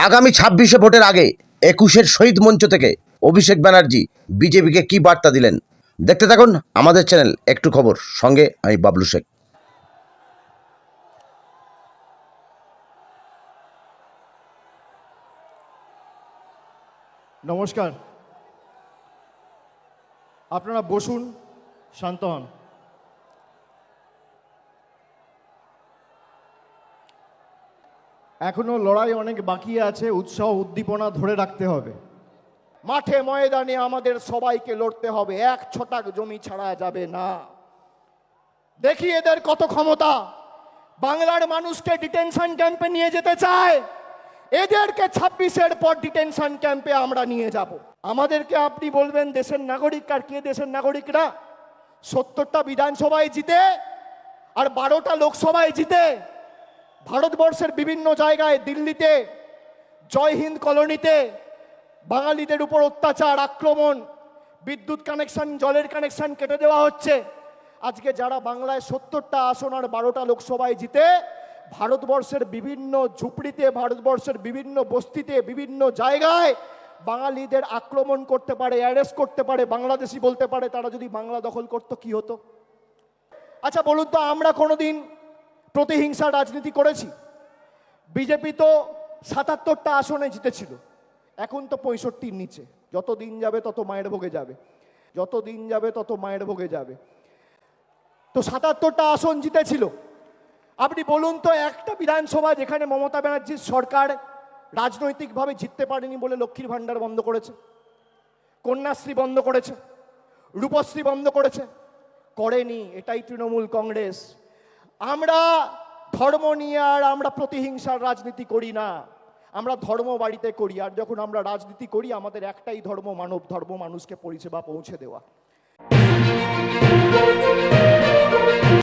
আগামী 26শে ভোটের আগে 21-এর শহীদ মঞ্চ থেকে অভিষেক ব্যানার্জি বিজেপিকে কি বার্তা দিলেন দেখতে থাকুন আমাদের চ্যানেল একটু খবর। সঙ্গে আমি বাবলু শেখ। নমস্কার, আপনারা বসুন, শান্ত হন। এখনো লড়াই অনেক বাকি আছে, উৎসাহ উদ্দীপনা ধরে রাখতে হবে। মাঠে ময়দানে আমাদের সবাইকে লড়তে হবে, এক ছটাক জমি ছাড়া যাবে না। দেখি এদের কত ক্ষমতা। বাংলার মানুষকে ডিটেনশন ক্যাম্পে নিয়ে যেতে চায়, এদেরকে 26-এর পর ডিটেনশন ক্যাম্পে আমরা নিয়ে যাব। আমাদেরকে আপনি বলবেন দেশের নাগরিক, আর কে দেশের নাগরিকরা? 70টা বিধানসভায় জিতে আর 12টা লোকসভায় জিতে ভারতবর্ষের বিভিন্ন জায়গায়, দিল্লিতে, জয় হিন্দ কলোনিতে বাঙালিদের উপর অত্যাচার, আক্রমণ, বিদ্যুৎ কানেকশন, জলের কানেকশন কেটে দেওয়া হচ্ছে। আজকে যারা বাংলায় 70টা আসন আর 12টা লোকসভায় জিতে ভারতবর্ষের বিভিন্ন ঝুপড়িতে, ভারতবর্ষের বিভিন্ন বস্তিতে, বিভিন্ন জায়গায় বাঙালিদের আক্রমণ করতে পারে, অ্যারেস্ট করতে পারে, বাংলাদেশি বলতে পারে, তারা যদি বাংলা দখল করতো কি হতো? আচ্ছা বলুন তো, আমরা কোনোদিন প্রতিহিংসার রাজনীতি করেছি? বিজেপি তো 77টা আসনে জিতেছিল, এখন তো 65-র নিচে। যত দিন যাবে তত মায়ের ভোগে যাবে, যত দিন যাবে তত মায়ের ভোগে যাবে। তো 77টা আসন জিতেছিল। আপনি বলুন তো, একটা বিধানসভা যেখানে মমতা ব্যানার্জির সরকার রাজনৈতিকভাবে জিততে পারেনি বলে লক্ষ্মীর ভাণ্ডার বন্ধ করেছে, কন্যাশ্রী বন্ধ করেছে, রূপশ্রী বন্ধ করেছে? করেনি। এটাই তৃণমূল কংগ্রেস। আমরা ধর্ম নিয়ে আর আমরা প্রতিহিংসার রাজনীতি করি না, আমরা ধর্ম বাড়িতে করি। আর যখন আমরা রাজনীতি করি, আমাদের একটাই ধর্ম, মানব ধর্ম, মানুষকে পরিষেবা পৌঁছে দেওয়া।